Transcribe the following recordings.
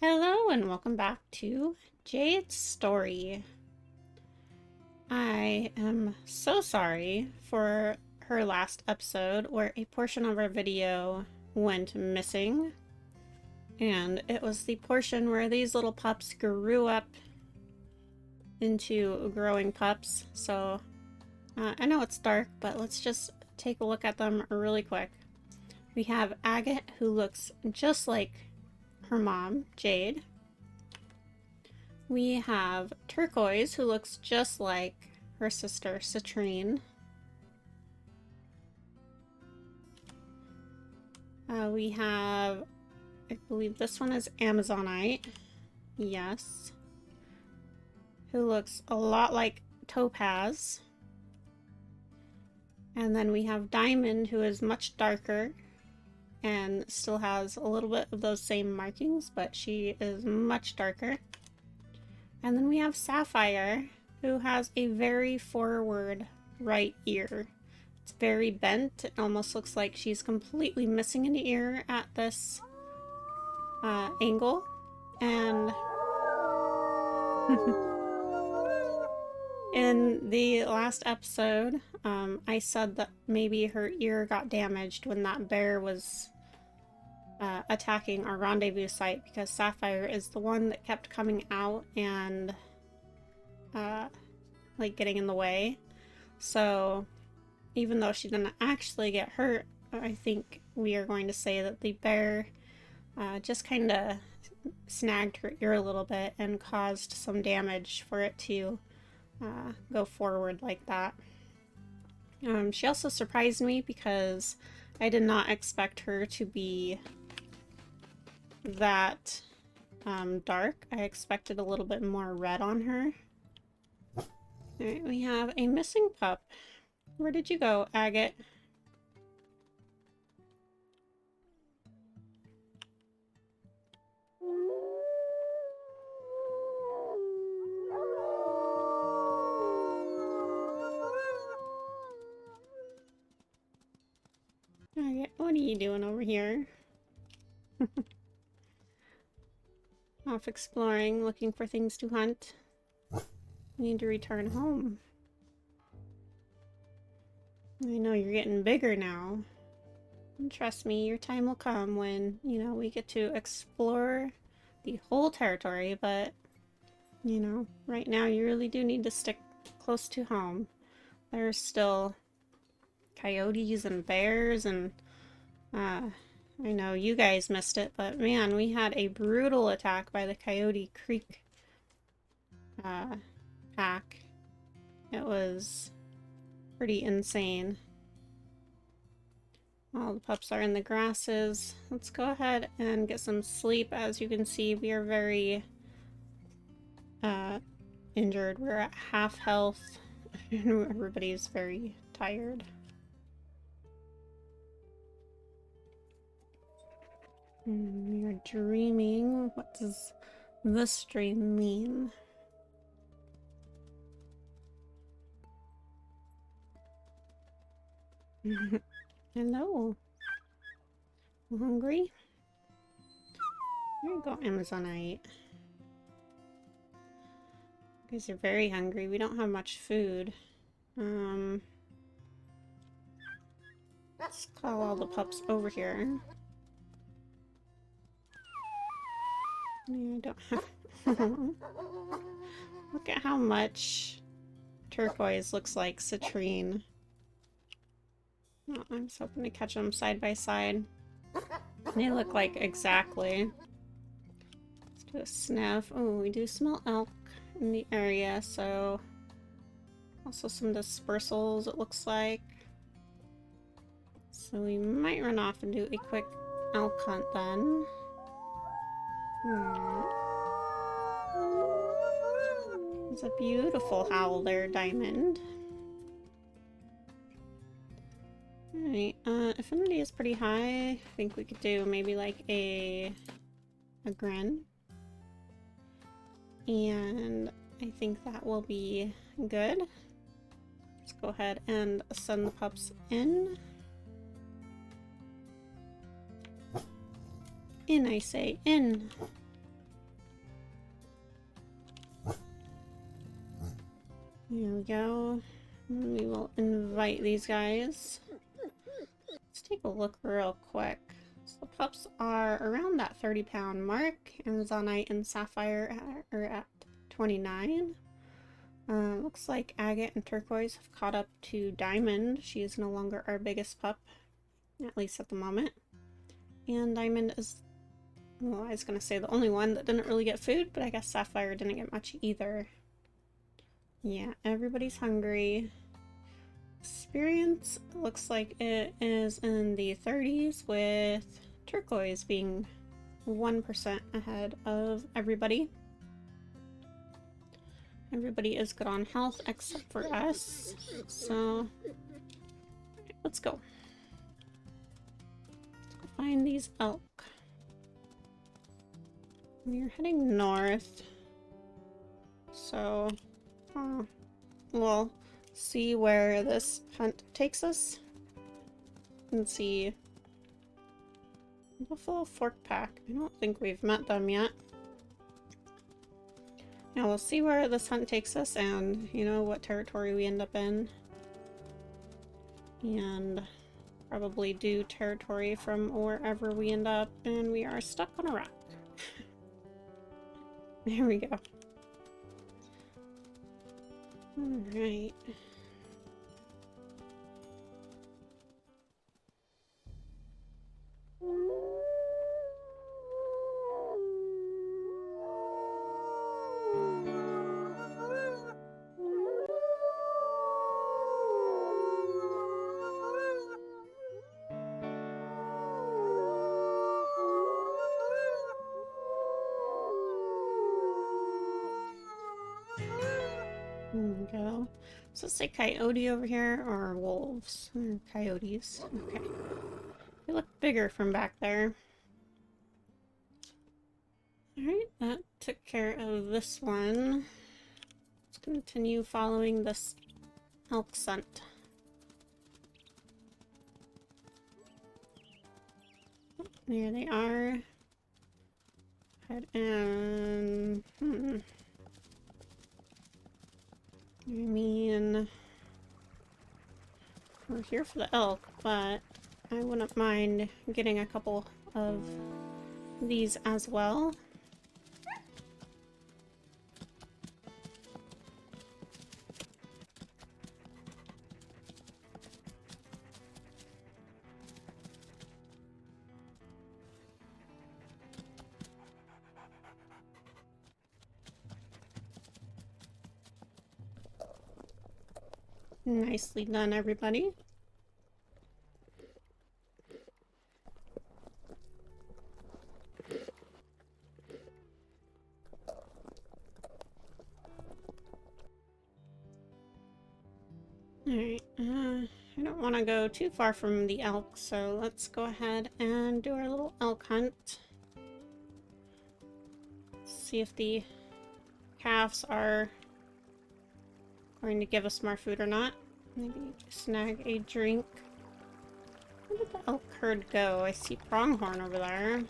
Hello and welcome back to Jade's story. I am so sorry for her last episode where a portion of our video went missing. And it was the portion where these little pups grew up into growing pups. So I know it's dark, but let's just take a look at them really quick. We have Agate, who looks just like her mom, Jade. We have Turquoise, who looks just like her sister, Citrine. We have, I believe this one is Amazonite. Yes. Who looks a lot like Topaz. And then we have Diamond, who is much darker and still has a little bit of those same markings, but she is much darker. And then we have Sapphire, who has a very forward right ear. It's very bent. It almost looks like she's completely missing an ear at this angle. And in the last episode, I said that maybe her ear got damaged when that bear was attacking our rendezvous site, because Sapphire is the one that kept coming out and like getting in the way. So even though she didn't actually get hurt, I think we are going to say that the bear just kind of snagged her ear a little bit and caused some damage for it to go forward like that. She also surprised me because I did not expect her to be that dark. I expected a little bit more red on her. Alright, we have a missing pup. Where did you go, Agate? Agate, what are you doing over here? Off exploring, looking for things to hunt. Need to return home. I know you're getting bigger now. And trust me, your time will come when, you know, we get to explore the whole territory, but, you know, right now you really do need to stick close to home. There's still coyotes and bears, and I know you guys missed it, but man, we had a brutal attack by the Coyote Creek pack. It was pretty insane. All the pups are in the grasses. Let's go ahead and get some sleep. As you can see, we are very injured. We're at half health. Everybody's very tired. We are dreaming. What does this dream mean? Hello. You hungry? Here you go, Amazonite. You guys are very hungry. We don't have much food. Let's call all the pups over here. I don't have... Look at how much Turquoise looks like Citrine. Oh, I'm just hoping to catch them side by side. They look like exactly. Let's do a sniff. Oh, we do smell elk in the area, so... Also some dispersals, it looks like. So we might run off and do a quick elk hunt then. It's a beautiful howl there, Diamond. Alright, affinity is pretty high. I think we could do maybe like a grin. And I think that will be good. Let's go ahead and send the pups in. In, I say, in. There we go. We will invite these guys. Let's take a look real quick. So the pups are around that 30-pound mark. Amazonite and Sapphire are at 29. Looks like Agate and Turquoise have caught up to Diamond. She is no longer our biggest pup, at least at the moment. And Diamond is, well, I was going to say the only one that didn't really get food, but I guess Sapphire didn't get much either. Yeah, everybody's hungry. Experience looks like it is in the 30s, with Turquoise being 1% ahead of everybody. Everybody is good on health except for us, so let's go. Let's go find these elk. We're heading north, so we'll see where this hunt takes us and see. Buffalo Forkpack. I don't think we've met them yet. Now we'll see where this hunt takes us and, you know, what territory we end up in. And probably do territory from wherever we end up, and we are stuck on a rock. There we go. Alright. There we go. So say Coyote over here, or wolves? Or coyotes. Okay. They look bigger from back there. Alright, that took care of this one. Let's continue following this elk scent. There they are. Head in. I mean, we're here for the elk, but I wouldn't mind getting a couple of these as well. Nicely done, everybody. Alright, I don't want to go too far from the elk, so let's go ahead and do our little elk hunt. See if the calves are going to give us more food or not. Maybe snag a drink. Where did the elk herd go? I see pronghorn over there.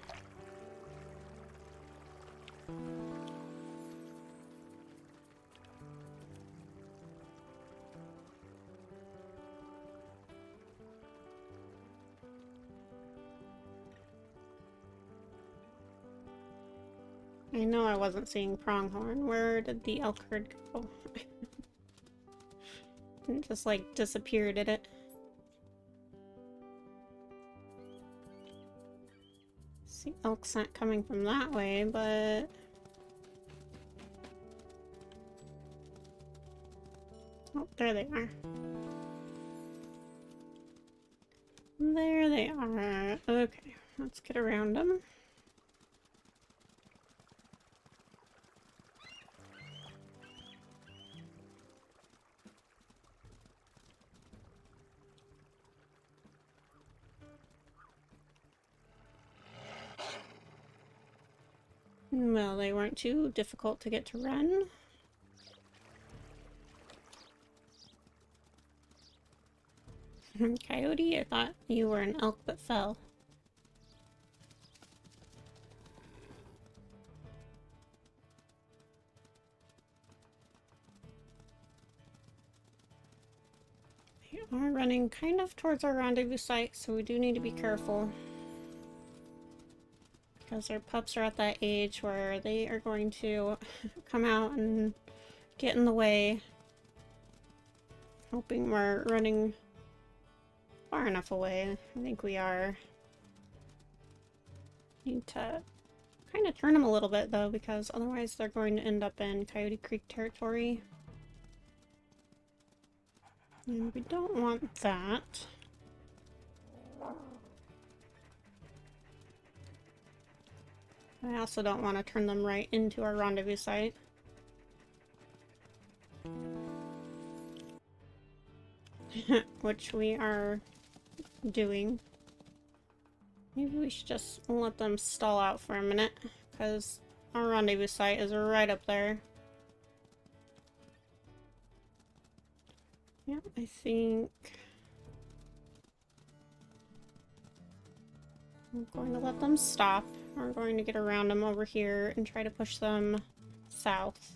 I know I wasn't seeing pronghorn. Where did the elk herd go? It just like disappeared, did it? See elk scent coming from that way, but oh, there they are. There they are. Okay, let's get around them. Well, they weren't too difficult to get to run. Coyote, I thought you were an elk that fell. We are running kind of towards our rendezvous site, so we do need to be careful. Because our pups are at that age where they are going to come out and get in the way. Hoping we're running far enough away. I think we are. Need to kind of turn them a little bit though, because otherwise they're going to end up in Coyote Creek territory. And we don't want that. I also don't want to turn them right into our rendezvous site. Which we are doing. Maybe we should just let them stall out for a minute, because our rendezvous site is right up there. Yeah, I think I'm going to let them stop. We're going to get around them over here and try to push them south.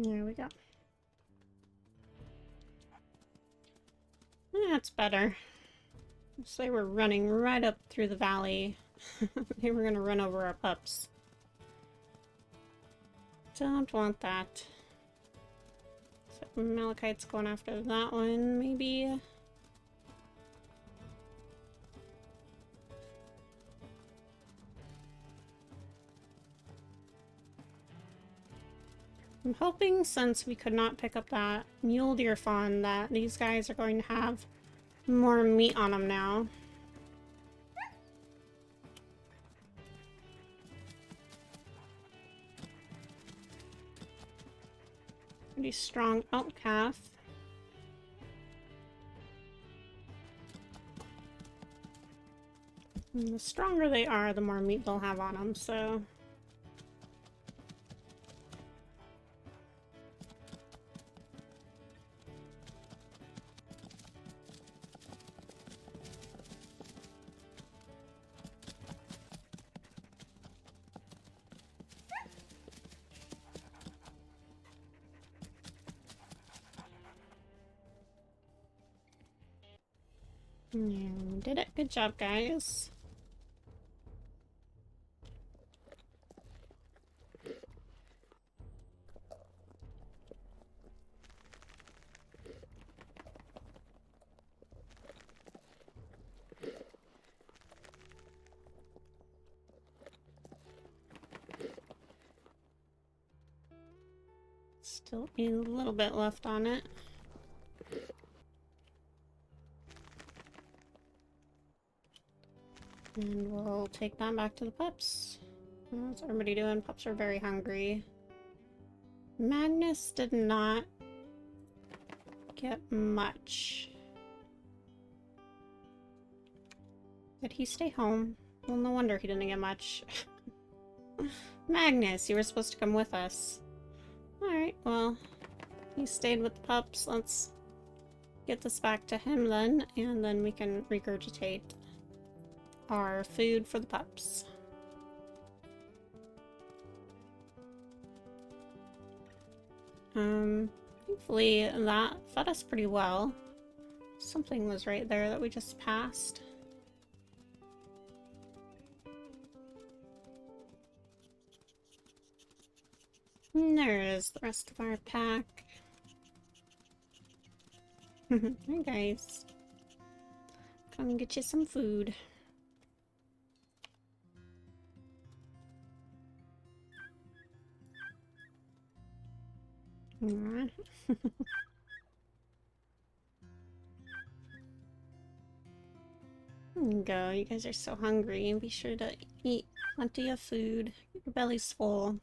There we go. That's better. So they were running right up through the valley. They were gonna run over our pups. Don't want that. So Malachite's going after that one, maybe. I'm hoping, since we could not pick up that mule deer fawn, that these guys are going to have more meat on them now. Pretty strong elk calf. And the stronger they are, the more meat they'll have on them, so... Yeah, we did it. Good job, guys. Still a little bit left on it. And we'll take that back to the pups. What's everybody doing? Pups are very hungry. Magnus did not get much. Did he stay home? Well, no wonder he didn't get much. Magnus, you were supposed to come with us. Alright, well, he stayed with the pups. Let's get this back to him then, and then we can regurgitate our food for the pups. Thankfully that fed us pretty well. Something was right there that we just passed. And there is the rest of our pack. Hi guys. Come get you some food. There you go. You guys are so hungry. Be sure to eat plenty of food. Get your bellies full.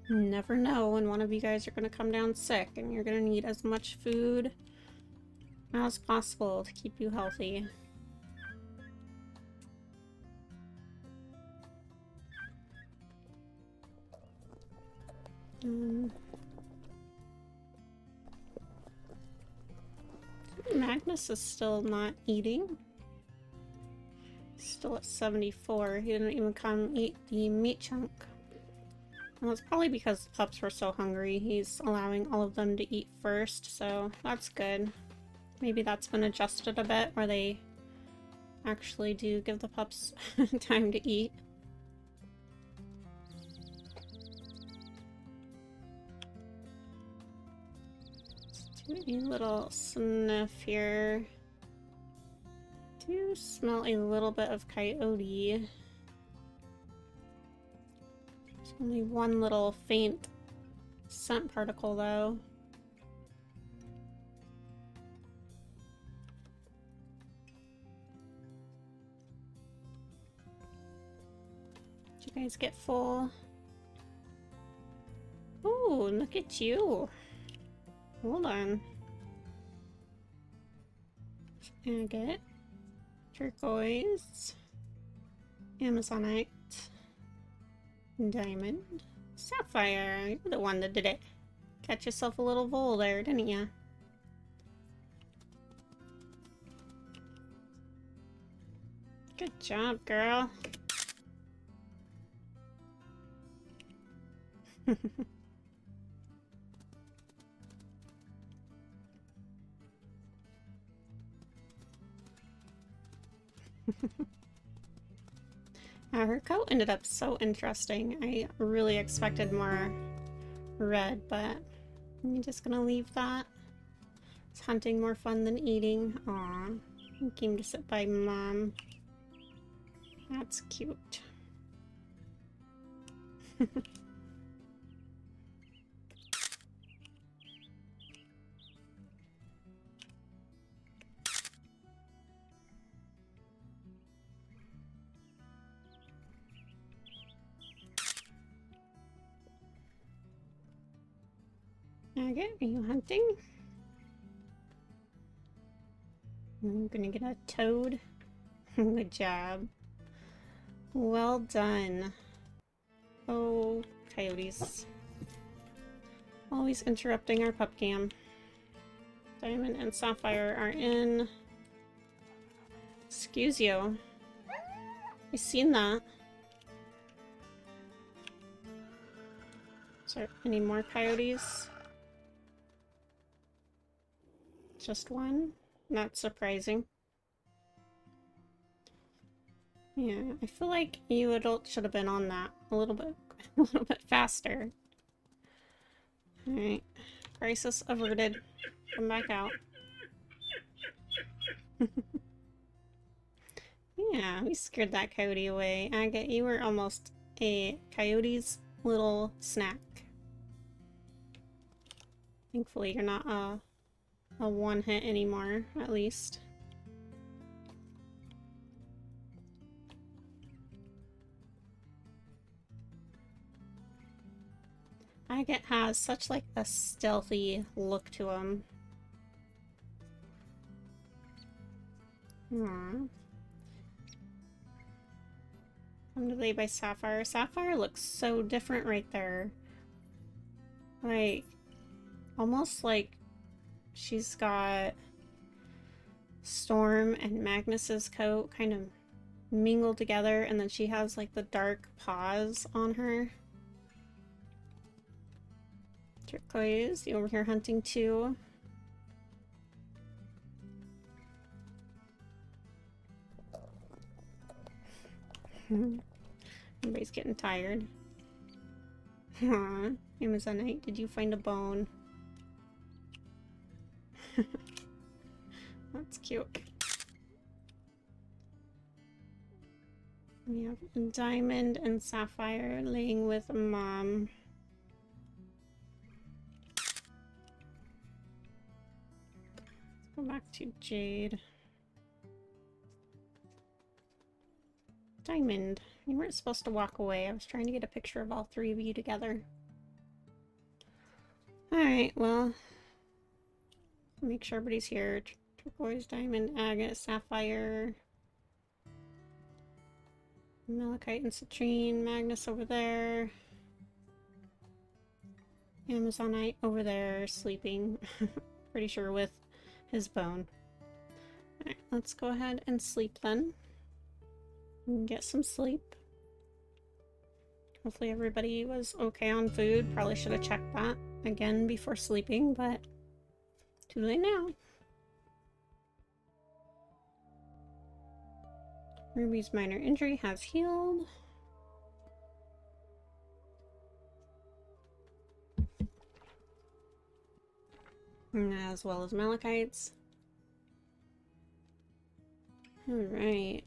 You never know when one of you guys are going to come down sick, and you're going to need as much food as possible to keep you healthy. Magnus is still not eating. Still at 74. He didn't even come eat the meat chunk. And that's probably because the pups were so hungry. He's allowing all of them to eat first, so that's good. Maybe that's been adjusted a bit, where they actually do give the pups time to eat. Let's do a little sniff here. Do smell a little bit of Coyote. There's only one little faint scent particle though. Did you guys get full? Ooh, look at you. Hold on. Agate. Turquoise. Amazonite. Diamond. Sapphire. You're the one that did it. Got yourself a little vole there, didn't ya? Good job, girl. Her coat ended up so interesting. I really expected more red, but I'm just gonna leave that. It's hunting more fun than eating. Aw, he came to sit by Mom. That's cute. Agate, are you hunting? I'm gonna get a toad. Good job. Well done. Oh, coyotes. Always interrupting our pup cam. Diamond and Sapphire are in. Excuse you. I seen that. Is there any more coyotes? Just one? Not surprising. Yeah, I feel like you adults should have been on that a little bit faster. Alright. Crisis averted. Come back out. Yeah, we scared that coyote away. Agate, you were almost a coyote's little snack. Thankfully, you're not a one hit anymore, at least. Agate has such like a stealthy look to him. Aww. Come to lay by Sapphire. Sapphire looks so different right there. Like, almost like she's got Storm and Magnus's coat kind of mingled together, and then she has like the dark paws on her. Turquoise, you over here hunting too? Everybody's getting tired. Aww. Amazonite, did you find a bone? That's cute. We have Diamond and Sapphire laying with Mom. Let's go back to Jade. Diamond, you weren't supposed to walk away. I was trying to get a picture of all three of you together. Alright, well, make sure everybody's here. Turquoise, Diamond, Agate, Sapphire, Malachite and Citrine, Magnus over there. Amazonite over there sleeping. Pretty sure with his bone. Alright, let's go ahead and sleep then. And get some sleep. Hopefully everybody was okay on food. Probably should have checked that again before sleeping, but too late now. Ruby's minor injury has healed. As well as Malachite's. Alright.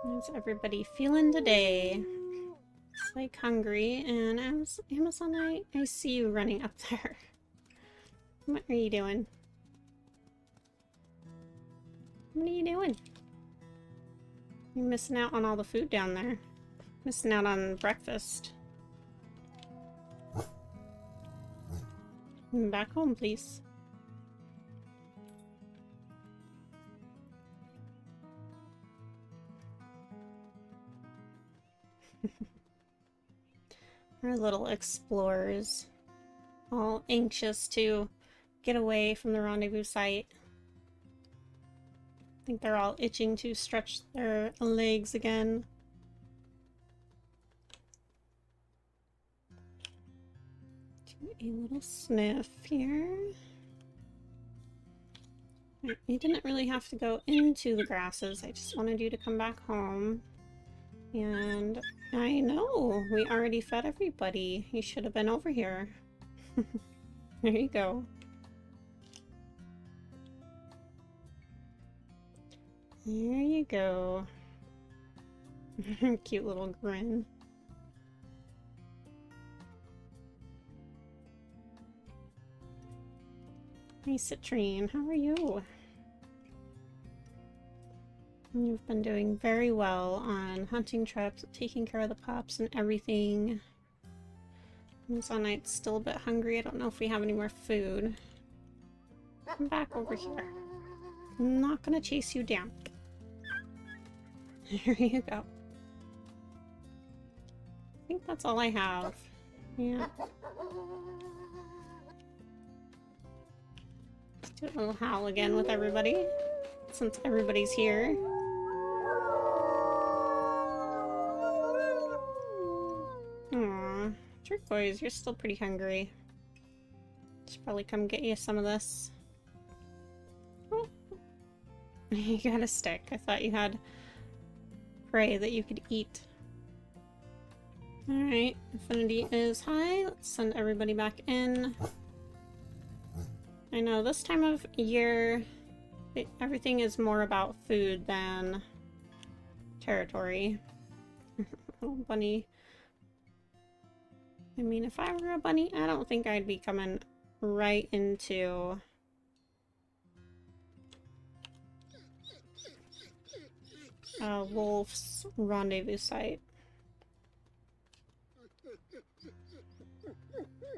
How's everybody feeling today? It's like hungry, and Amazonite, I see you running up there. What are you doing? What are you doing? You're missing out on all the food down there. Missing out on breakfast. Back home, please. Our little explorers, all anxious to get away from the rendezvous site. I think they're all itching to stretch their legs again. Do a little sniff here. You didn't really have to go into the grasses. I just wanted you to come back home. And I know, we already fed everybody. You should have been over here. There you go. There you go. Cute little grin. Hey Citrine, how are you? You've been doing very well on hunting trips, taking care of the pups and everything. Amazonite's still a bit hungry. I don't know if we have any more food. Come back over here. I'm not gonna chase you down. There you go. I think that's all I have. Yeah. Let's do a little howl again with everybody, since everybody's here. Aww, Turquoise, you're still pretty hungry. Should probably come get you some of this. Oh. You got a stick. I thought you had prey that you could eat. Alright, affinity is high. Let's send everybody back in. I know this time of year, everything is more about food than territory. Little bunny. I mean, if I were a bunny, I don't think I'd be coming right into a wolf's rendezvous site.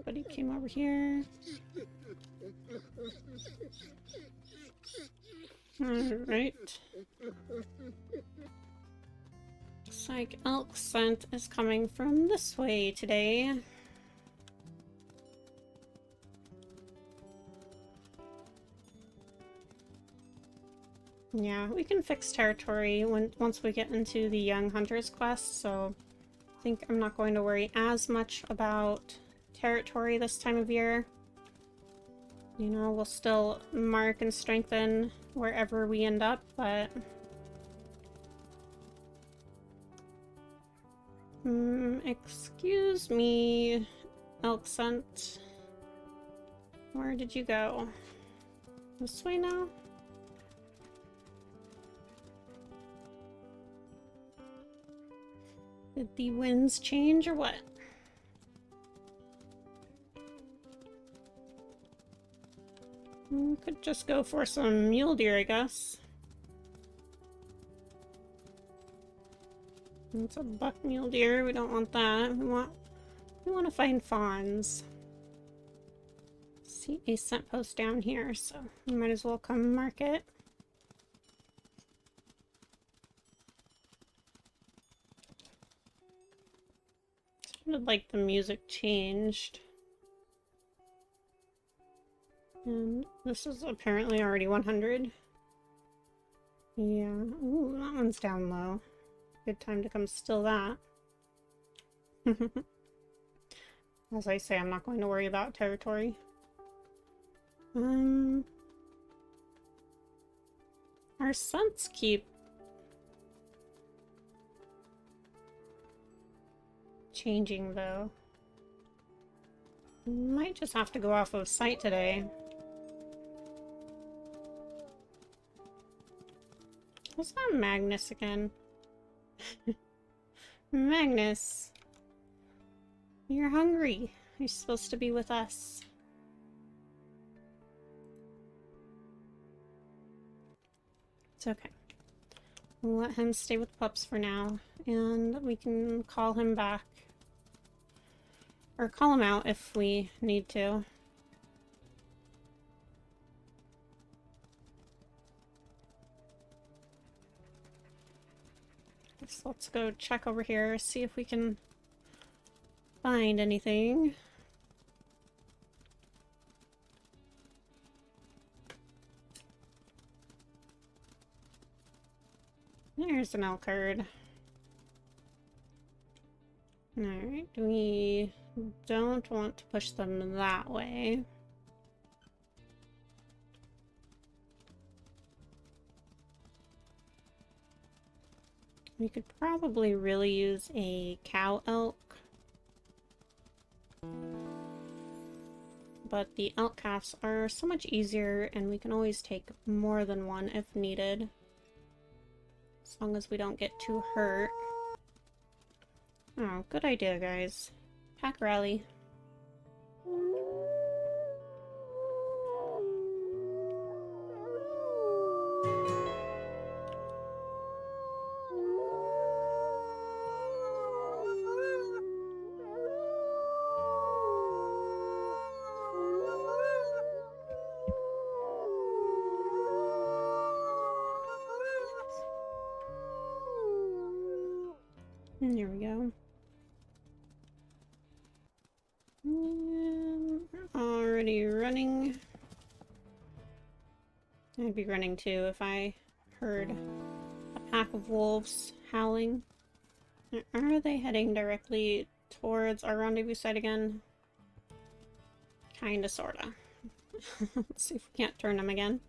Buddy came over here. Alright. Looks like elk scent is coming from this way today. Yeah, we can fix territory once we get into the Young Hunters quest, so I think I'm not going to worry as much about territory this time of year. You know, we'll still mark and strengthen wherever we end up, but excuse me, elk scent. Where did you go? This way now? Did the winds change or what? Could just go for some mule deer, I guess. It's a buck mule deer. We don't want that. We want to find fawns. See a scent post down here, so we might as well come mark it. Sounded like the music changed. And this is apparently already 100. Yeah. Ooh, that one's down low. Good time to come still that. As I say, I'm not going to worry about territory. Our scents keep changing, though. Might just have to go off of sight today. What's that Magnus again? Magnus! You're hungry. You're supposed to be with us. It's okay. We'll let him stay with Pups for now, and we can call him back. Or call him out if we need to. So let's go check over here, see if we can find anything. There's an elk herd. Alright, we don't want to push them that way. We could probably really use a cow elk. But the elk calves are so much easier, and we can always take more than one if needed. As long as we don't get too hurt. Oh, good idea, guys. Pack rally. There we go. Already running. I'd be running too if I heard a pack of wolves howling. Are they heading directly towards our rendezvous site again? Kinda, sorta. Let's see if we can't turn them again.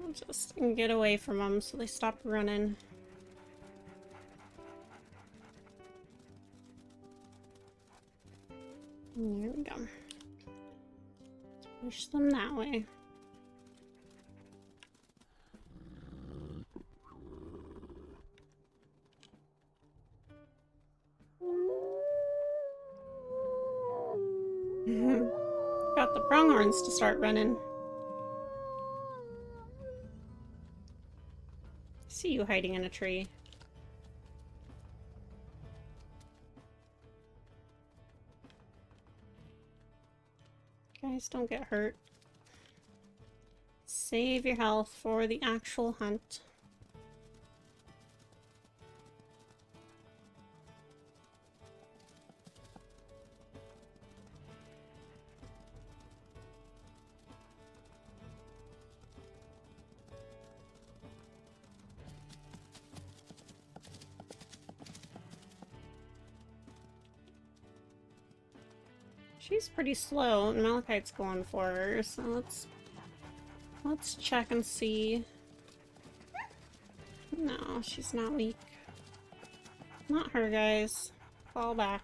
I'll just get away from them so they stop running. There we go. Let's push them that way. Got the pronghorns to start running. See you hiding in a tree. Guys, don't get hurt. Save your health for the actual hunt. She's pretty slow, and Malachite's going for her, so let's check and see. No, she's not weak. Not her, guys. Fall back.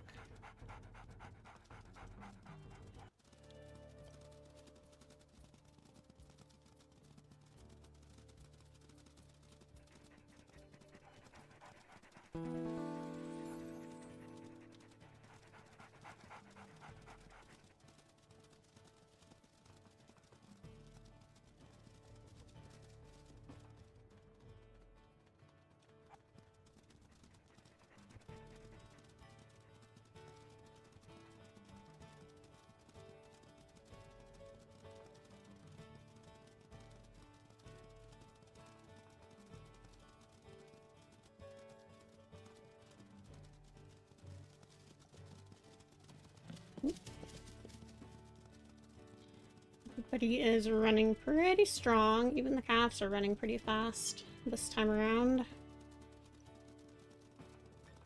Everybody is running pretty strong. Even the calves are running pretty fast this time around.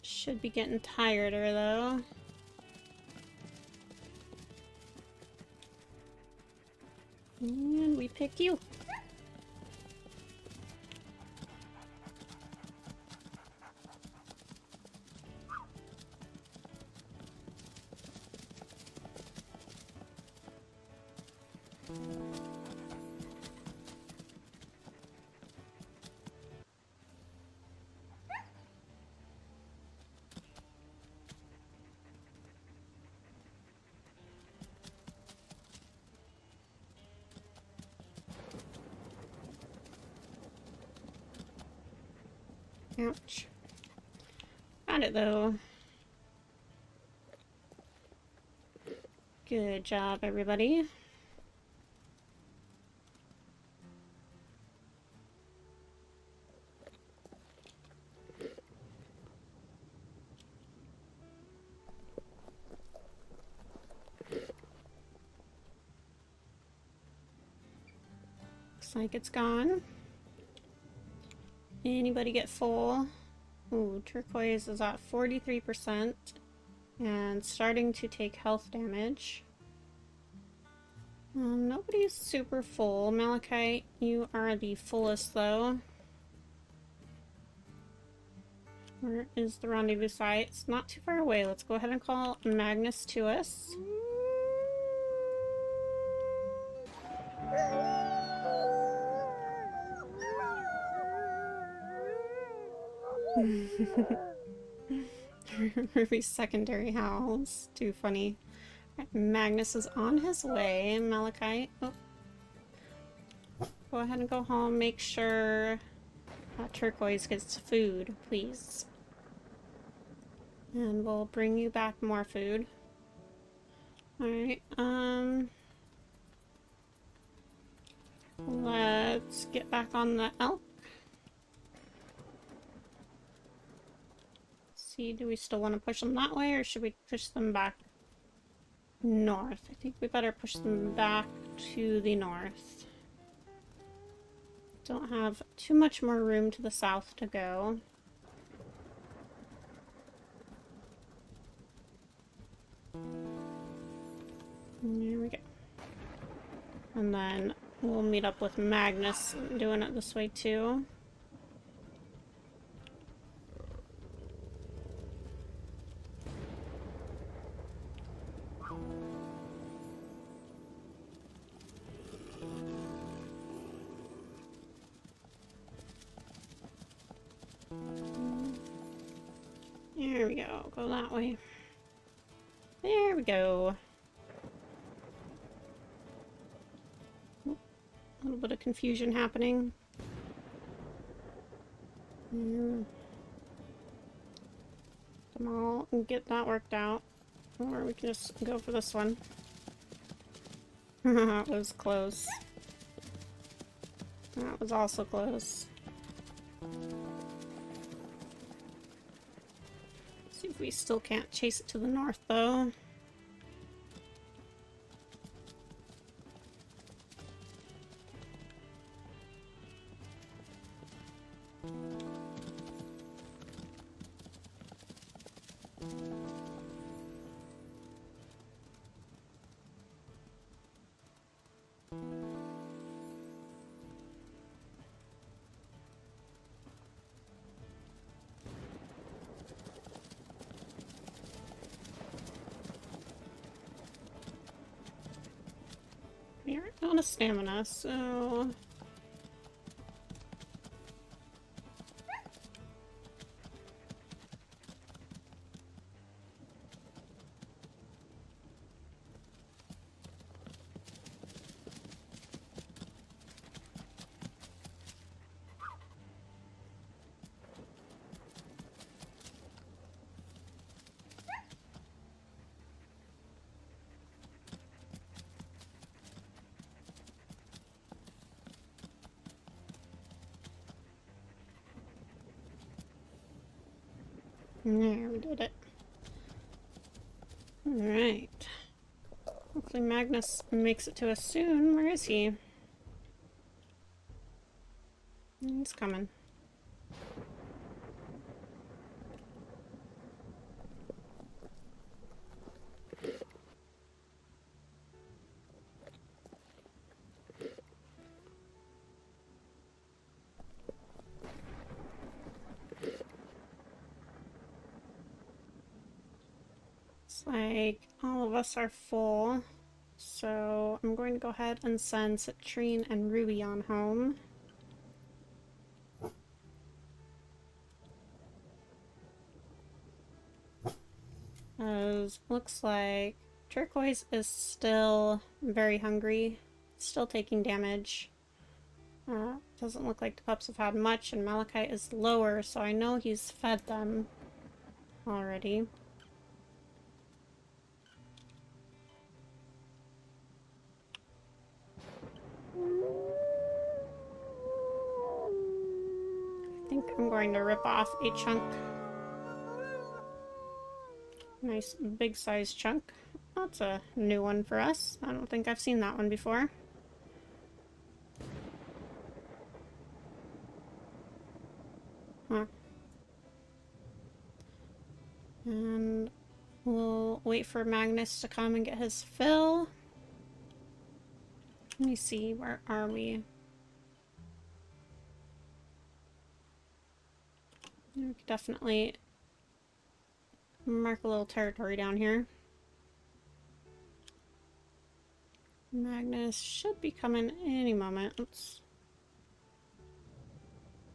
Should be getting tireder though. And we pick you. Ouch. Got it though. Good job, everybody. Looks like it's gone. Anybody get full? Ooh, turquoise is at 43% and starting to take health damage. Nobody's super full. Malachite, you are the fullest though. Where is the rendezvous site? It's not too far away. Let's go ahead and call Magnus to us. Ruby's secondary howls. Too funny. Right, Magnus is on his way. Malachite. Oh. Go ahead and go home. Make sure Turquoise gets food, please. And we'll bring you back more food. Alright, let's get back on the elk. See, do we still want to push them that way, or should we push them back north? I think we better push them back to the north. Don't have too much more room to the south to go. There we go. And then we'll meet up with Magnus doing it this way too. There we go. Go that way. There we go. A little bit of confusion happening. Come on, and get that worked out. Or we can just go for this one. That was close. That was also close. See if we still can't chase it to the north, though. You're out of stamina, so... There, we did it. Alright. Hopefully Magnus makes it to us soon. Where is he? He's coming. Looks like all of us are full. So I'm going to go ahead and send Citrine and Ruby on home. As looks like Turquoise is still very hungry, still taking damage. Doesn't look like the pups have had much, and Malachite is lower, so I know he's fed them already. I think I'm going to rip off a chunk. Nice big size chunk. That's a new one for us. I don't think I've seen that one before. Huh. And we'll wait for Magnus to come and get his fill. Let me see, where are we? We could definitely mark a little territory down here. Magnus should be coming any moment. Oops.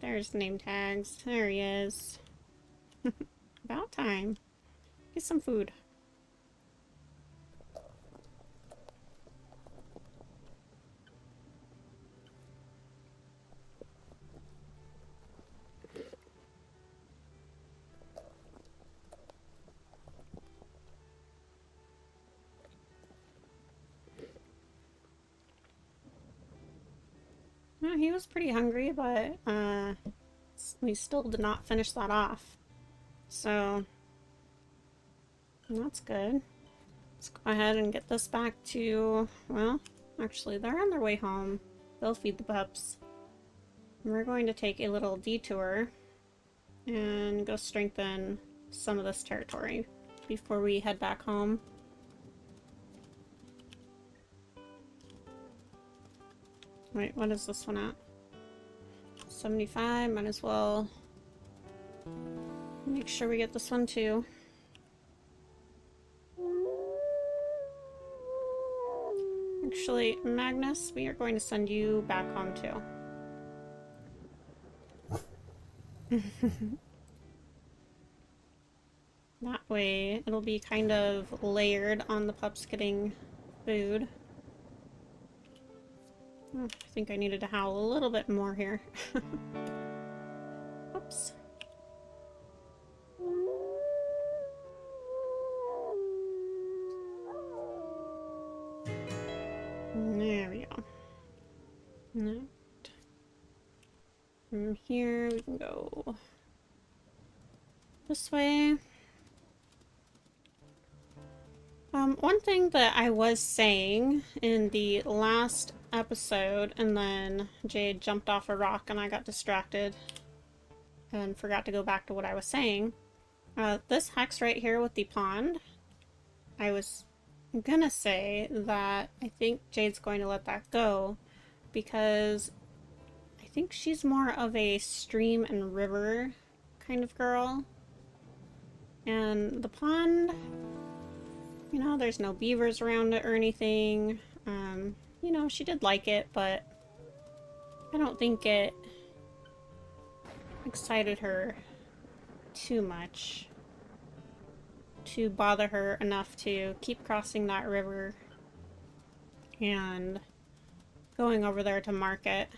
There's name tags. There he is. About time. Get some food. He was pretty hungry, but we still did not finish that off. So that's good. Let's go ahead and get this back to, well, actually they're on their way home. They'll feed the pups. And we're going to take a little detour and go strengthen some of this territory before we head back home. Wait, what is this one at? 75, might as well make sure we get this one too. Actually, Magnus, we are going to send you back home too. That way, it'll be kind of layered on the pups getting food. Oh, I think I needed to howl a little bit more here. Oops. There we go. Right. From here, we can go this way. One thing that I was saying in the last episode, and then Jade jumped off a rock and I got distracted and forgot to go back to what I was saying. This hex right here with the pond, I was gonna say that I think Jade's going to let that go because I think she's more of a stream and river kind of girl. And the pond, you know, there's no beavers around it or anything. You know, she did like it, but I don't think it excited her too much to bother her enough to keep crossing that river and going over there to market.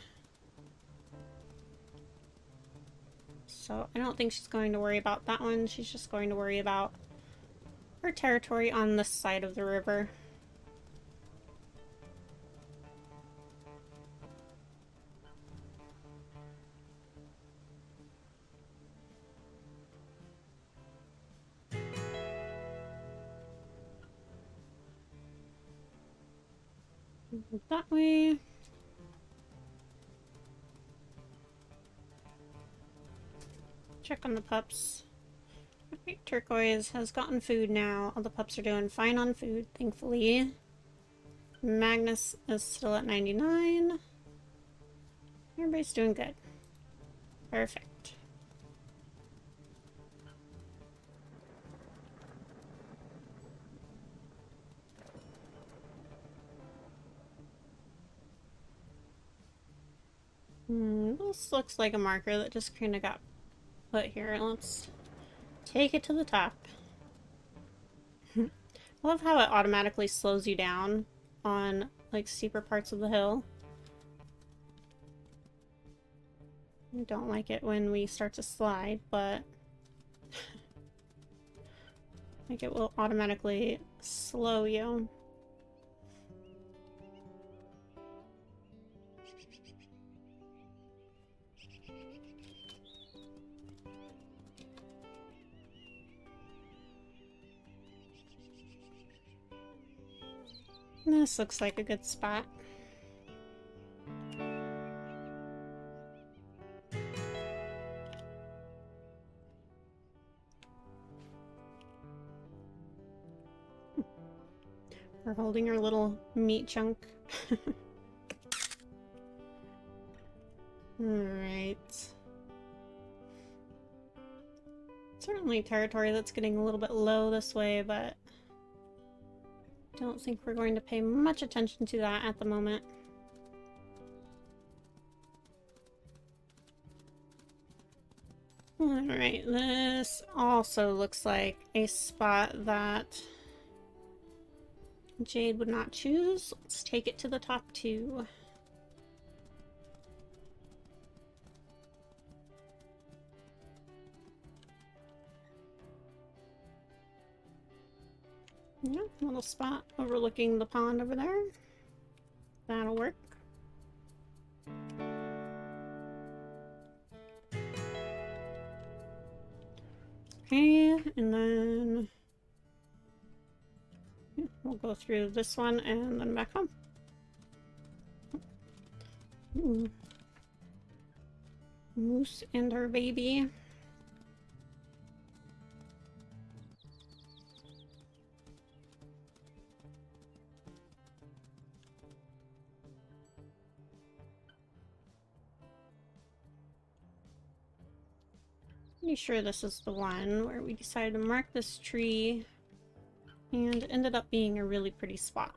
So I don't think she's going to worry about that one. She's just going to worry about her territory on this side of the river. That way. Check on the pups. Okay, Turquoise has gotten food now. All the pups are doing fine on food, thankfully. Magnus is still at 99. Everybody's doing good. Perfect. This looks like a marker that just kind of got put here. Let's take it to the top. I love how it automatically slows you down on like steeper parts of the hill. I don't like it when we start to slide, but like it will automatically slow you. This looks like a good spot. We're holding our little meat chunk. Alright. Certainly territory that's getting a little bit low this way, but don't think we're going to pay much attention to that at the moment. Alright, this also looks like a spot that Jade would not choose. Let's take it to the top two. Yeah, little spot overlooking the pond over there. That'll work. Okay, and then we'll go through this one and then back home. Moose and her baby. Pretty sure this is the one where we decided to mark this tree and it ended up being a really pretty spot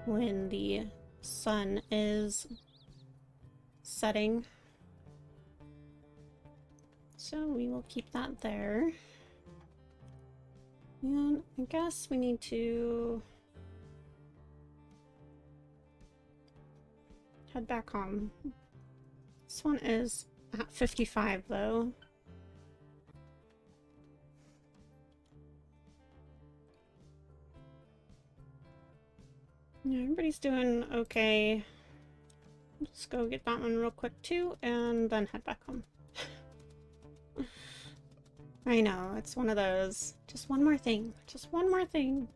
when the sun is setting. So we will keep that there. And I guess we need to head back home. This one is at 55 though. Yeah, everybody's doing okay. Let's go get that one real quick too, and then head back home. I know, it's one of those. Just one more thing. Just one more thing.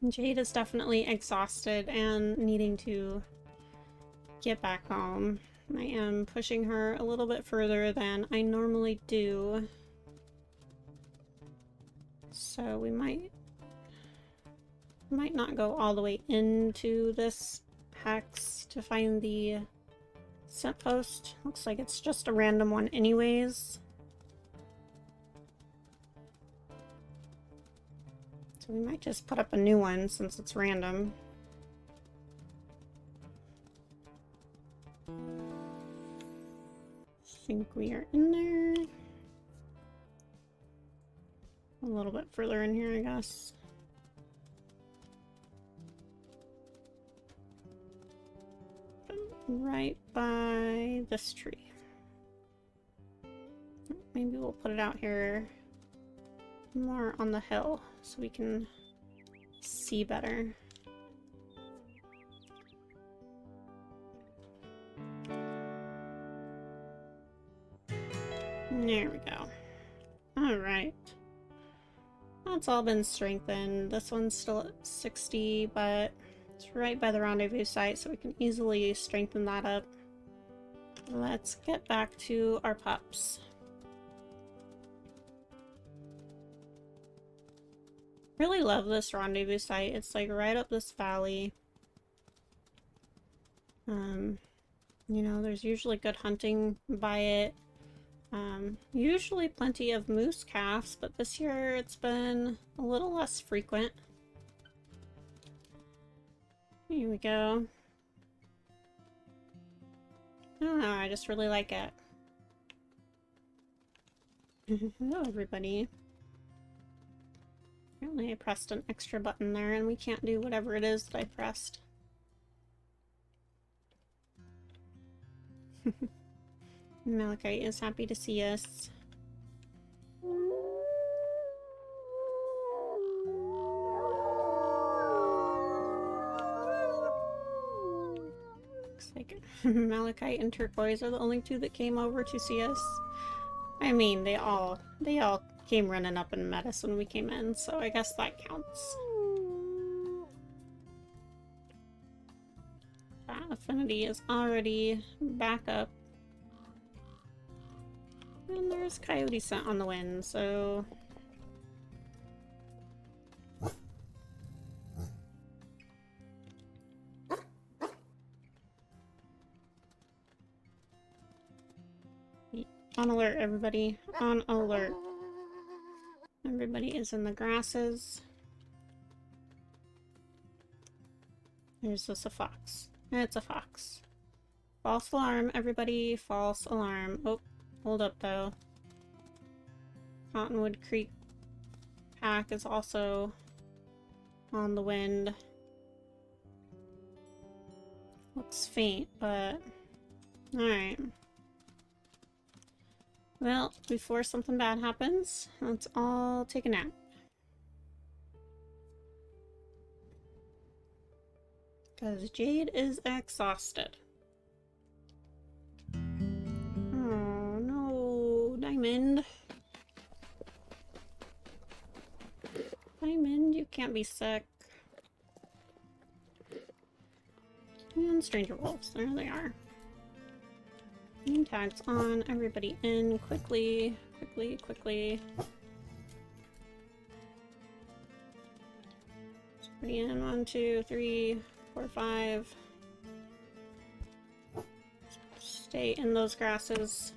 Jade is definitely exhausted and needing to get back home. I am pushing her a little bit further than I normally do. So we might not go all the way into this hex to find the scent post. Looks like it's just a random one anyways. So we might just put up a new one since it's random. I think we are in there. A little bit further in here, I guess. Right by this tree. Maybe we'll put it out here more on the hill so we can see better. There we go. Alright. That's all been strengthened. This one's still at 60, but it's right by the rendezvous site, so we can easily strengthen that up. Let's get back to our pups. Really love this rendezvous site. It's like right up this valley. You know, there's usually good hunting by it. Usually plenty of moose calves, but this year it's been a little less frequent. Here we go. I don't know, I just really like it. Hello, everybody. Apparently I pressed an extra button there and we can't do whatever it is that I pressed. Malachite is happy to see us. Looks like Malachite and Turquoise are the only two that came over to see us. I mean, they all came running up and met us when we came in, so I guess that counts. That affinity is already back up. And there's Coyote scent on the wind, so... On alert, everybody. On alert. Everybody is in the grasses. There's just a fox. It's a fox. False alarm, everybody. False alarm. Oh, hold up, though. Cottonwood Creek pack is also on the wind. Looks faint, but... Alright. Well, before something bad happens, let's all take a nap. Because Jade is exhausted. Oh no, Diamond. Diamond, you can't be sick. And stranger wolves, there they are. Name tags on, everybody in, quickly, quickly, quickly. Everybody in, 1, 2, 3, 4, 5. Stay in those grasses.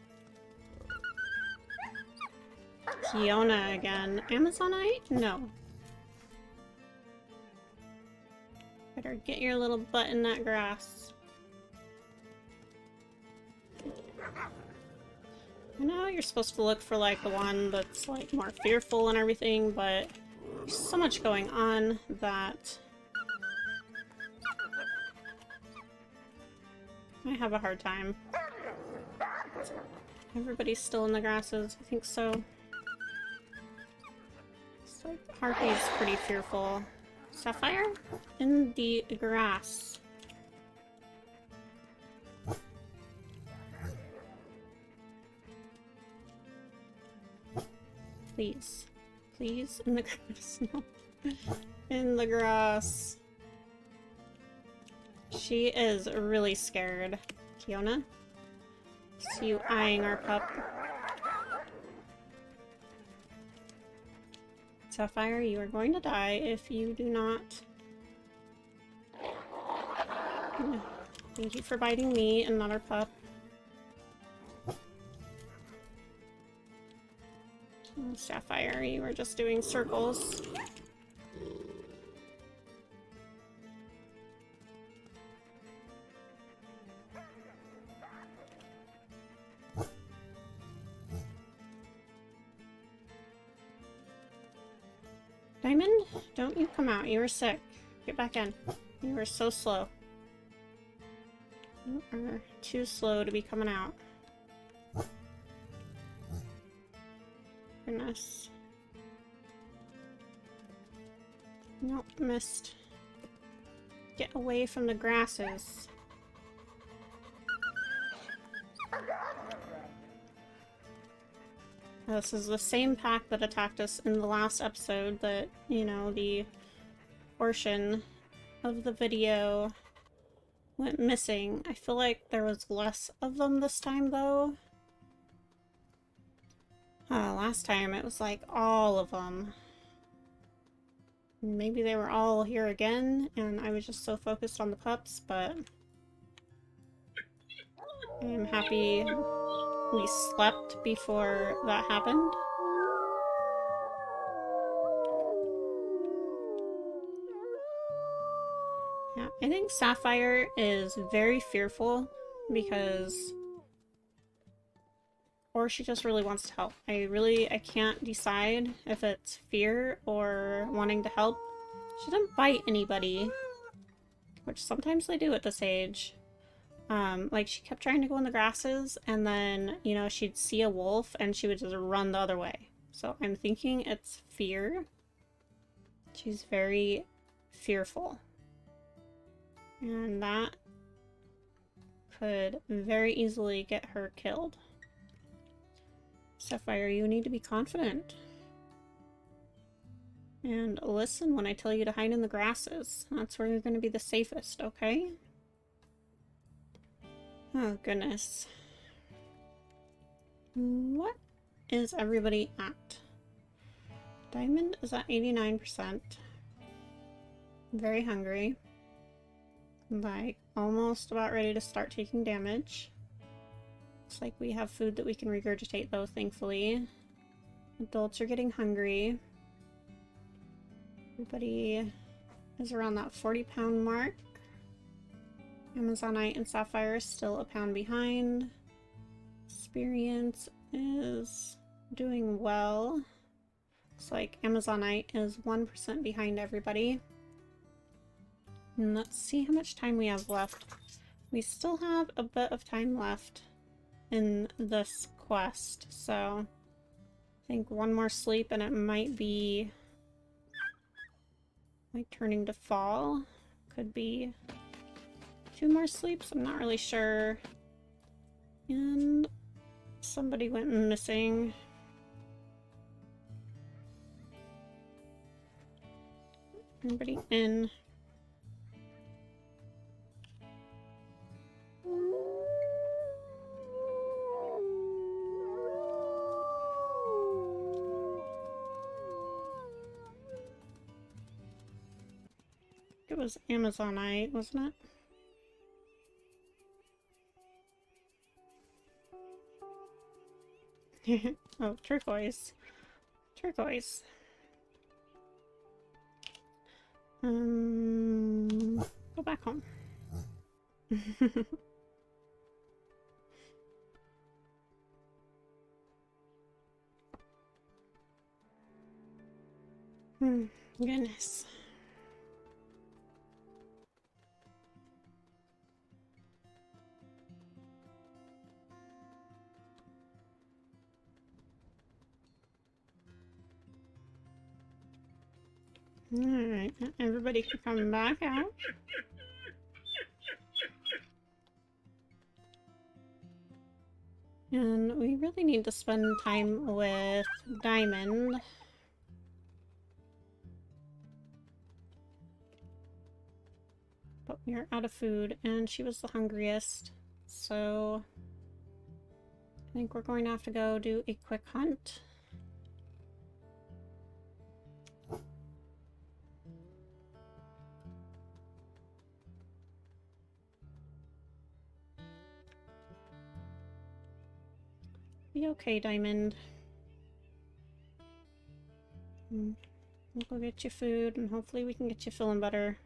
Kiona again. Amazonite? No. Better get your little butt in that grass. I know you're supposed to look for like the one that's like more fearful and everything, but there's so much going on that I have a hard time. Everybody's still in the grasses, I think so. It's like Harpy's pretty fearful. Sapphire? In the grass. Please. Please, in the grass. No. In the grass. She is really scared. Kiona? See you eyeing our pup. Sapphire, you are going to die if you do not. Thank you for biting me and not our pup. Oh, Sapphire, you were just doing circles. Diamond, don't you come out. You were sick. Get back in. You were so slow. You are too slow to be coming out. Goodness. Nope, missed. Get away from the grasses. This is the same pack that attacked us in the last episode, but, you know, the portion of the video went missing. I feel like there was less of them this time, though. Last time it was like all of them. Maybe they were all here again, and I was just so focused on the pups, but I'm happy we slept before that happened. Yeah, I think Sapphire is very fearful because... or she just really wants to help. I can't decide if it's fear or wanting to help. She didn't bite anybody, which sometimes they do at this age. Like, she kept trying to go in the grasses, and then, you know, she'd see a wolf, and she would just run the other way. So I'm thinking it's fear. She's very fearful. And that could very easily get her killed. Sapphire, you need to be confident. And listen when I tell you to hide in the grasses. That's where you're going to be the safest, okay? Oh, goodness. What is everybody at? Diamond is at 89%. Very hungry. Like, almost about ready to start taking damage. Looks like we have food that we can regurgitate, though, thankfully. Adults are getting hungry. Everybody is around that 40-pound mark. Amazonite and Sapphire is still a pound behind. Experience is doing well. Looks like Amazonite is 1% behind everybody. And let's see how much time we have left. We still have a bit of time left in this quest, so I think one more sleep and it might be like turning to fall. Could be 2 more sleeps, I'm not really sure. And somebody went missing. Anybody in? It was Amazonite, wasn't it? Oh, turquoise. Turquoise. Go back home. Goodness. Alright, everybody can come back out. And we really need to spend time with Diamond. But we are out of food, and she was the hungriest. So I think we're going to have to go do a quick hunt. Be okay, Diamond. We'll go get you food, and hopefully we can get you feeling better.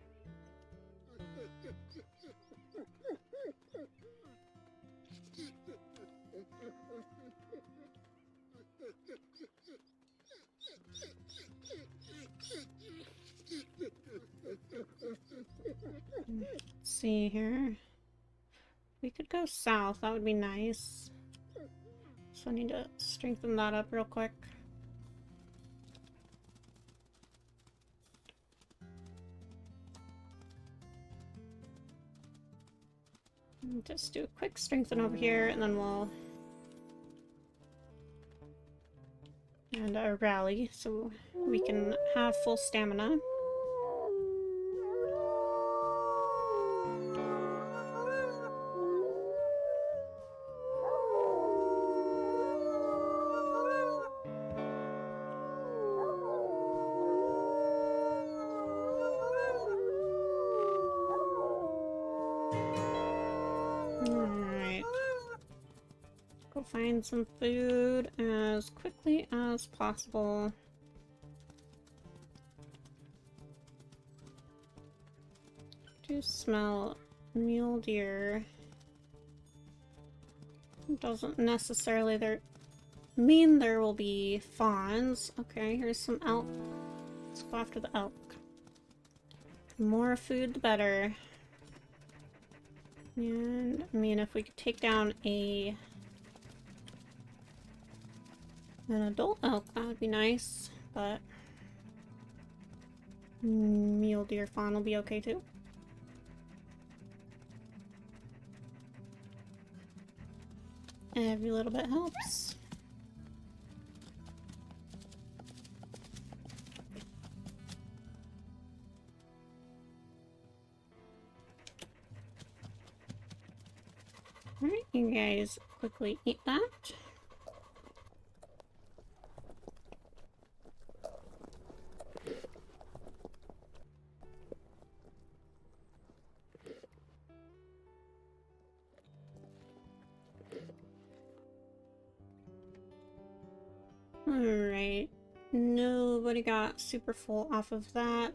Let's see here. We could go south, that would be nice. So I need to strengthen that up real quick. Just do a quick strengthen over here, and then we'll and a rally so we can have full stamina. Alright. Go find some food as quickly as possible. Do smell mule deer. Doesn't necessarily mean there will be fawns. Okay, here's some elk. Let's go after the elk. The more food, the better. And I mean, if we could take down an adult elk, that would be nice. But mule deer fawn will be okay too. Every little bit helps. Alright, you guys quickly eat that. Alright, nobody got super full off of that,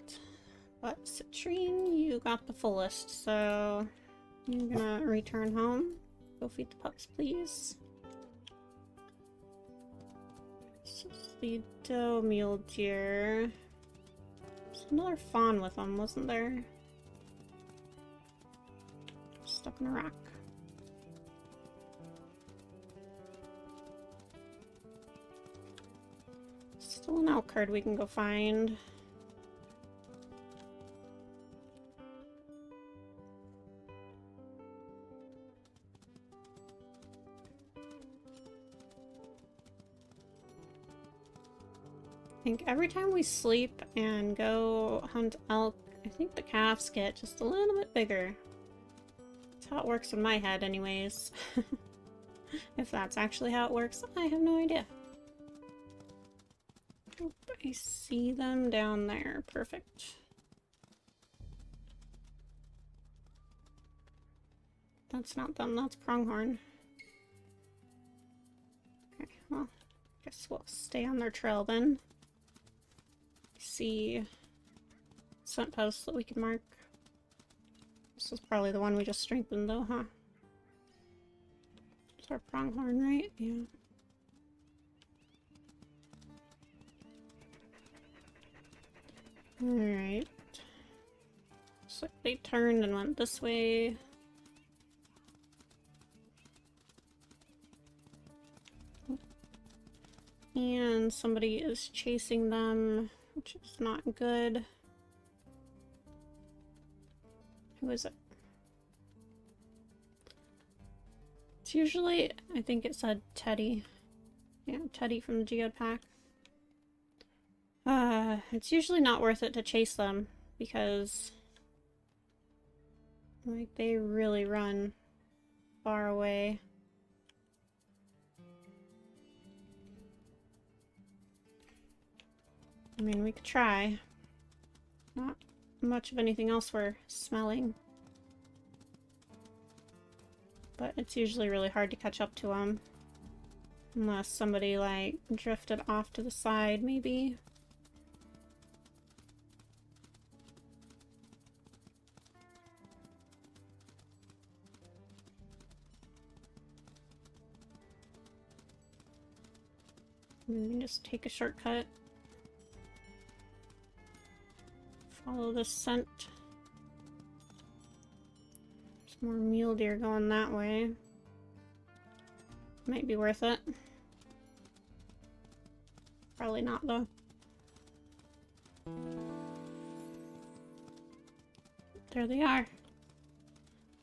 but Citrine, you got the fullest, so you're gonna return home. Go feed the pups, please. This is the doe mule deer. There's another fawn with them, wasn't there? Stuck in a rock. Still an elk herd we can go find. I think every time we sleep and go hunt elk, I think the calves get just a little bit bigger. That's how it works in my head anyways. If that's actually how it works, I have no idea. Oh, I see them down there. Perfect. That's not them, that's pronghorn. Okay, well, guess we'll stay on their trail then. See scent posts that we can mark. This is probably the one we just strengthened though, huh? It's our pronghorn, right? Yeah. Alright. Looks like they turned and went this way. And somebody is chasing them, which is not good. Who is it? It's usually, I think it said Teddy. Yeah, Teddy from the Geode pack. It's usually not worth it to chase them because like they really run far away. I mean, we could try. Not much of anything else we're smelling. But it's usually really hard to catch up to them. Unless somebody, like, drifted off to the side, maybe. We can just take a shortcut. Follow the scent. There's more mule deer going that way. Might be worth it. Probably not though. There they are.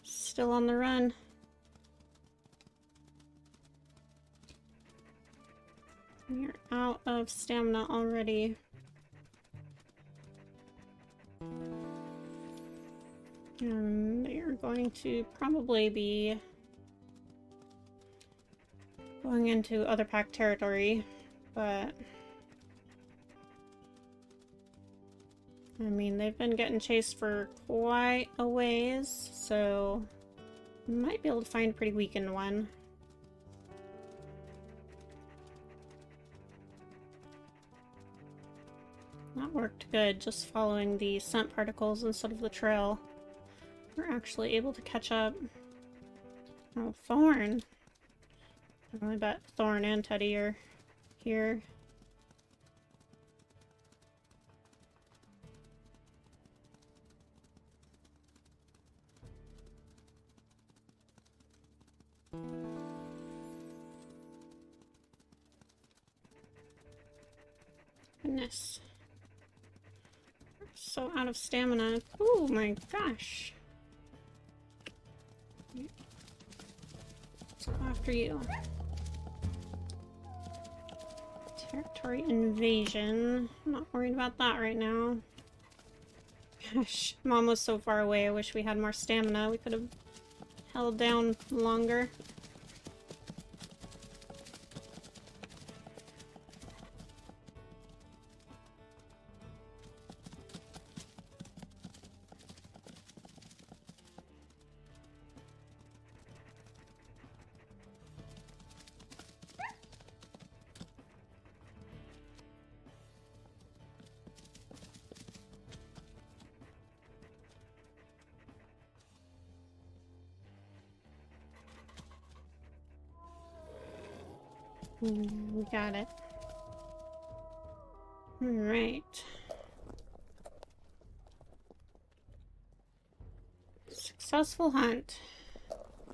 Still on the run. You're out of stamina already. And you're going to probably be going into other pack territory, but I mean, they've been getting chased for quite a ways, so might be able to find a pretty weakened one. That worked good, just following the scent particles instead of the trail. We're actually able to catch up. Oh, Thorn. I bet Thorn and Teddy are here. Goodness. We're so out of stamina. Oh my gosh. Let's go after you. Territory invasion. I'm not worried about that right now. Gosh, Mom was so far away. I wish we had more stamina. We could have held down longer. We got it. Alright. Successful hunt.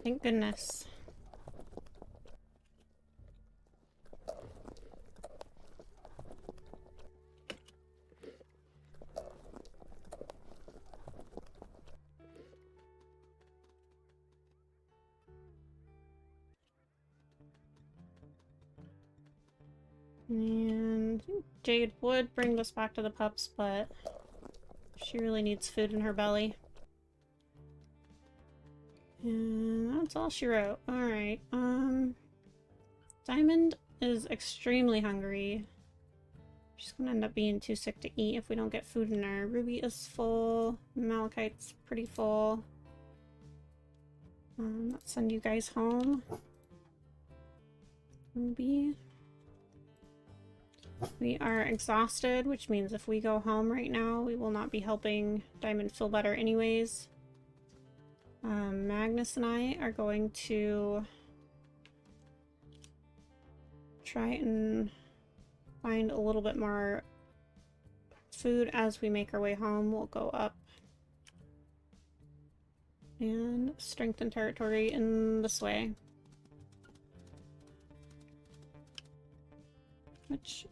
Thank goodness. And Jade would bring this back to the pups, but she really needs food in her belly. And that's all she wrote. Alright, Diamond is extremely hungry. She's gonna end up being too sick to eat if we don't get food in her. Ruby is full. Malachite's pretty full. Let's send you guys home. Ruby. We are exhausted, which means if we go home right now, we will not be helping Diamond feel better anyways. Magnus and I are going to try and find a little bit more food as we make our way home. We'll go up and strengthen territory in this way.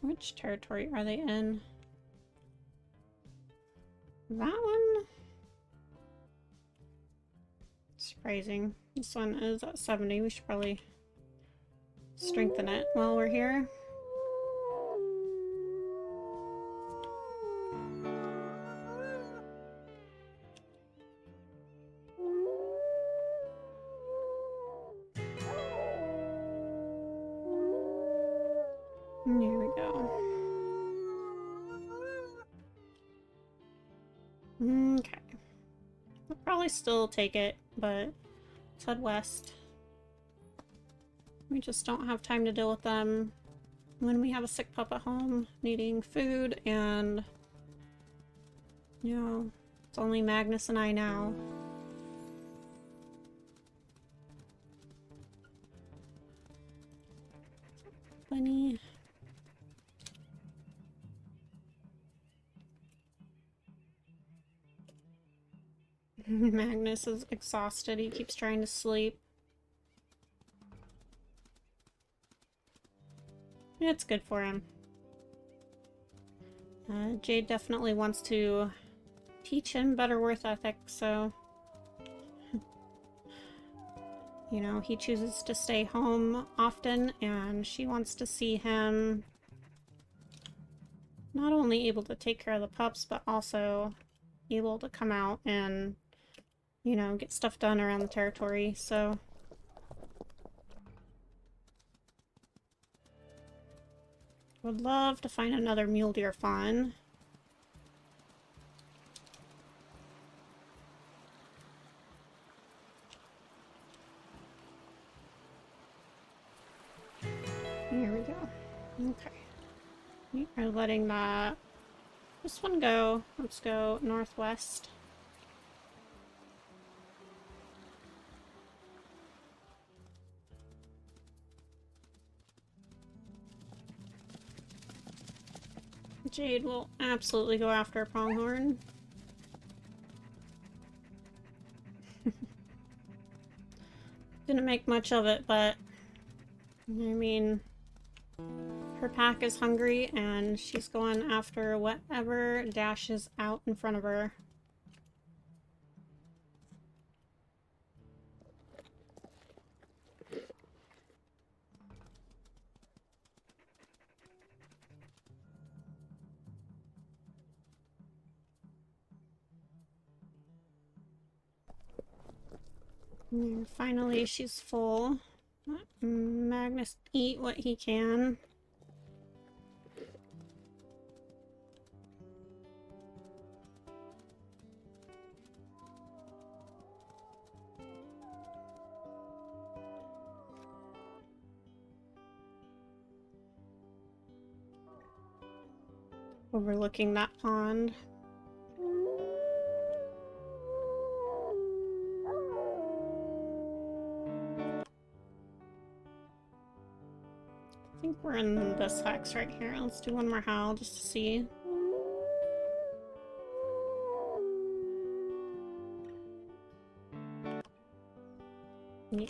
Which territory are they in? That one? Surprising. This one is at 70. We should probably strengthen it while we're here. There we go. Okay. We'll probably still take it, but let's head west. We just don't have time to deal with them when we have a sick pup at home needing food, and you know, it's only Magnus and I now. Bunny. Magnus is exhausted. He keeps trying to sleep. It's good for him. Jade definitely wants to teach him better work ethic, so you know, he chooses to stay home often, and she wants to see him not only able to take care of the pups, but also able to come out and, you know, get stuff done around the territory, so... Would love to find another mule deer fawn. Here we go. Okay. We are letting this one go. Let's go northwest. Jade will absolutely go after a pronghorn. Didn't make much of it, but I mean, her pack is hungry and she's going after whatever dashes out in front of her. And finally, she's full. Let Magnus eat what he can. Overlooking that pond. I think we're in this hex right here. Let's do one more howl just to see. Yeah.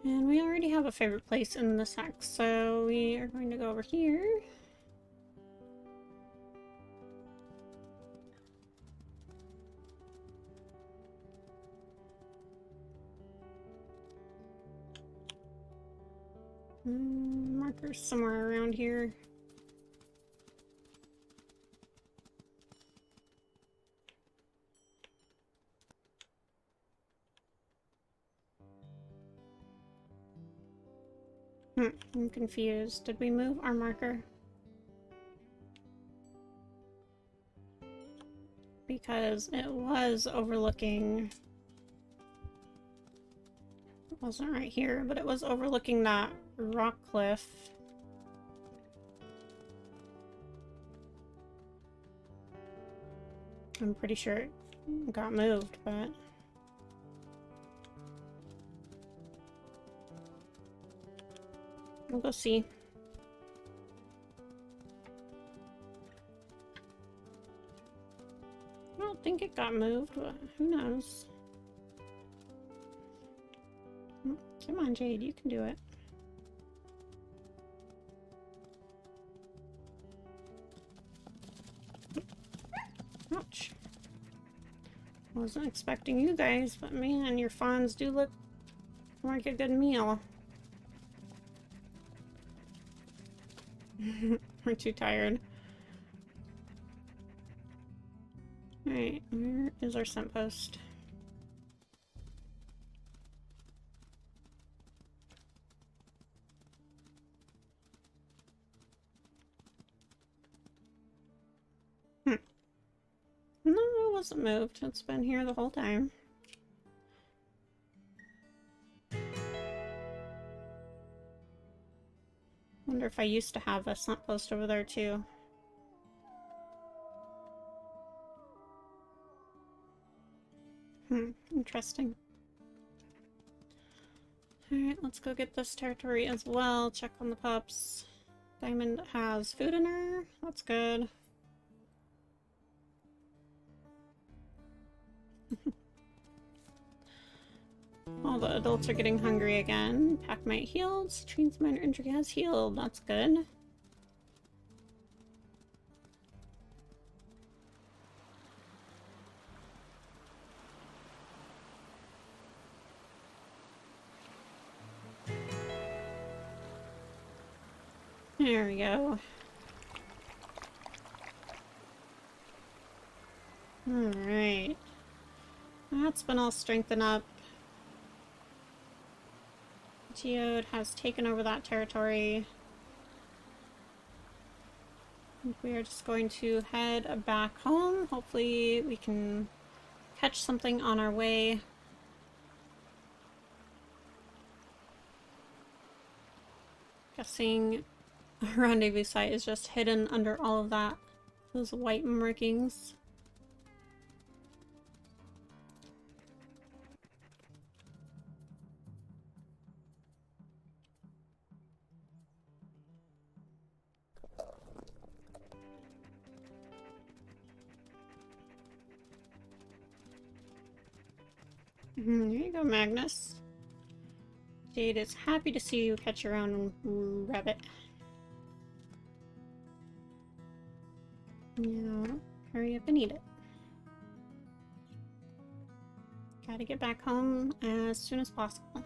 And we already have a favorite place in this hex, so we are going to go over here. Markers somewhere around here. I'm confused. Did we move our marker? Because it was overlooking... It wasn't right here, but it was overlooking that rock cliff. I'm pretty sure it got moved, but... We'll go see. I don't think it got moved, but who knows? Come on, Jade, you can do it. Ouch. Wasn't expecting you guys, but man, your fawns do look like a good meal. We're too tired. Alright, where is our scent post? No, it wasn't moved. It's been here the whole time. Wonder if I used to have a scent post over there too. Interesting. Alright, let's go get this territory as well. Check on the pups. Diamond has food in her. That's good. All the adults are getting hungry again. Packmate healed. Citrine's minor injury has healed. That's good. There we go. Alright. That's been all strengthened up. Coyote has taken over that territory. We are just going to head back home. Hopefully we can catch something on our way. Guessing a rendezvous site is just hidden under all of that. Those white markings. There you go, Magnus. Jade is happy to see you catch your own rabbit. Now, hurry up and eat it. Gotta get back home as soon as possible.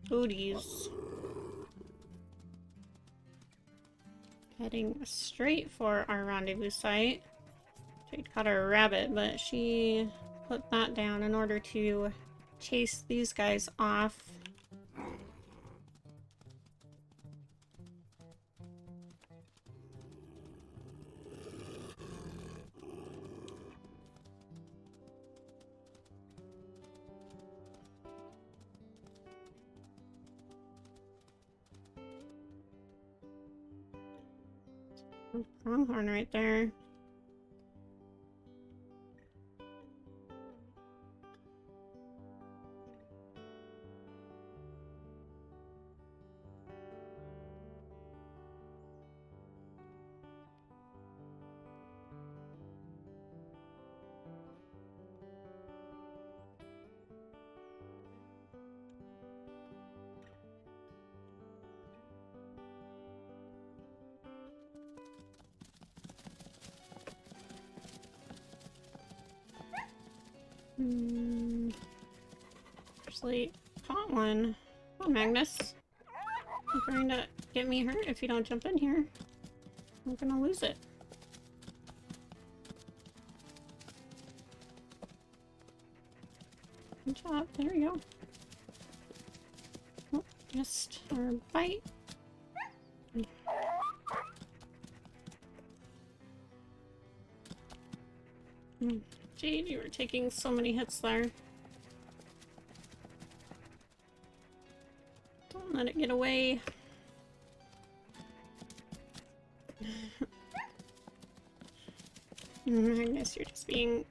Coyotes. Heading straight for our rendezvous site. Jade caught our rabbit, but she put that down in order to chase these guys off. Pronghorn right there. Actually, caught one. Come on, Magnus. You're trying to get me hurt if you don't jump in here. I'm gonna lose it. Good job. There we go. Oh, missed our bite. Jade, you were taking so many hits there. Don't let it get away. I guess you're just being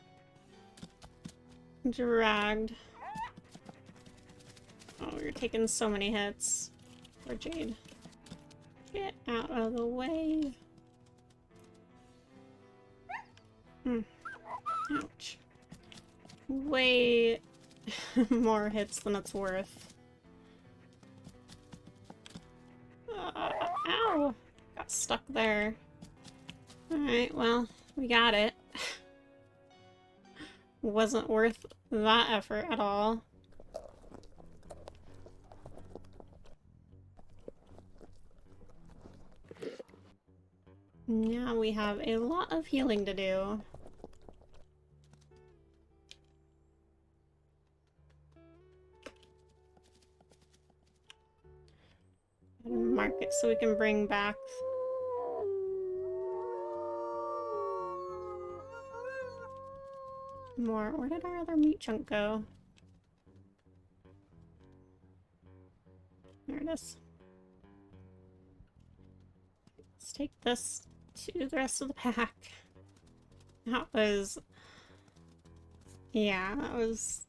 dragged. Oh, you're taking so many hits. Poor Jade. Get out of the way. Ouch. Way more hits than it's worth. Ow! Got stuck there. Alright, well, we got it. Wasn't worth that effort at all. Now we have a lot of healing to do. Mark it so we can bring back more. Where did our other meat chunk go? There it is. Let's take this to the rest of the pack. That was... yeah, that was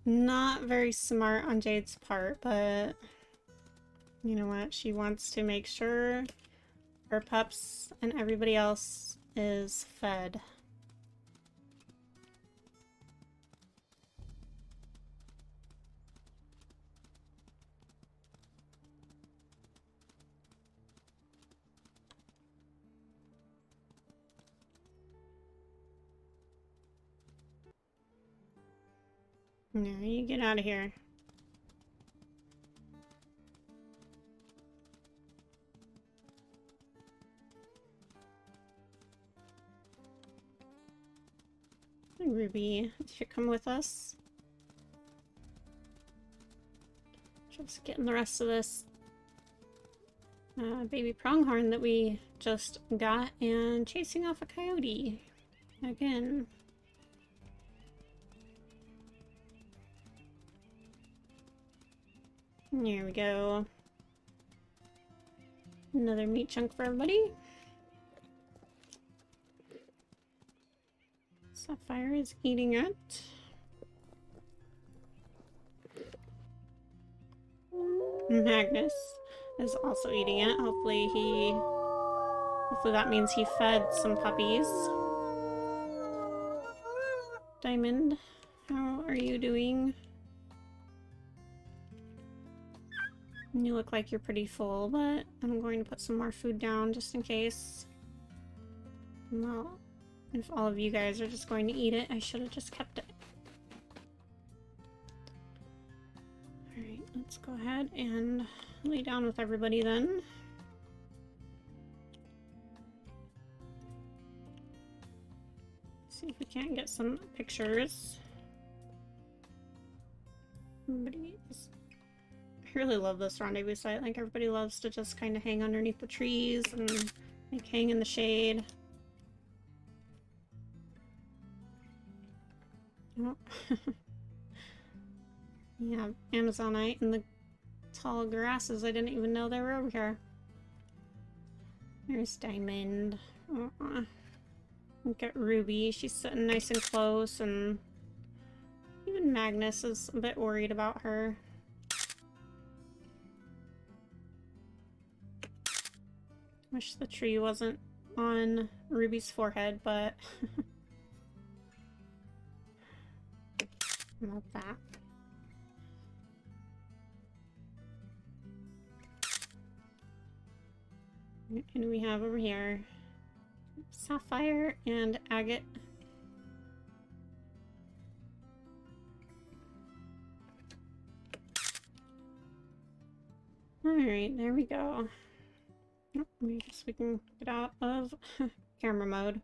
not very smart on Jade's part, but You know what? She wants to make sure her pups and everybody else is fed. No, you get out of here. Ruby, you come with us. Just getting the rest of this baby pronghorn that we just got and chasing off a coyote again. There we go. Another meat chunk for everybody. Sapphire is eating it. Magnus is also eating it. Hopefully that means he fed some puppies. Diamond, how are you doing? You look like you're pretty full, but I'm going to put some more food down just in case. Well, if all of you guys are just going to eat it, I should have just kept it. Alright, let's go ahead and lay down with everybody then. See if we can't get some pictures. Everybody's... I really love this rendezvous site. Like, everybody loves to just kind of hang underneath the trees and like hang in the shade. Oh. Yeah, Amazonite and the tall grasses. I didn't even know they were over here. There's Diamond. Look at Ruby. She's sitting nice and close, and even Magnus is a bit worried about her. Wish the tree wasn't on Ruby's forehead, but not that. What do we have over here? Sapphire and agate. Alright, there we go. Oh, I guess we can get out of camera mode.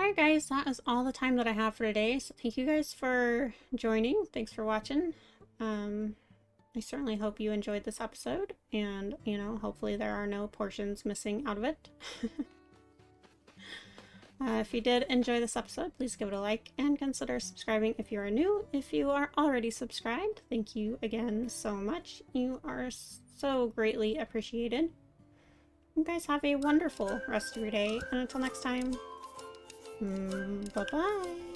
Alright guys, that is all the time that I have for today. So thank you guys for joining. Thanks for watching. I certainly hope you enjoyed this episode, and, you know, hopefully there are no portions missing out of it. If you did enjoy this episode, please give it a like and consider subscribing if you are new. If you are already subscribed, thank you again so much. You are so greatly appreciated. You guys have a wonderful rest of your day, and until next time, bye-bye.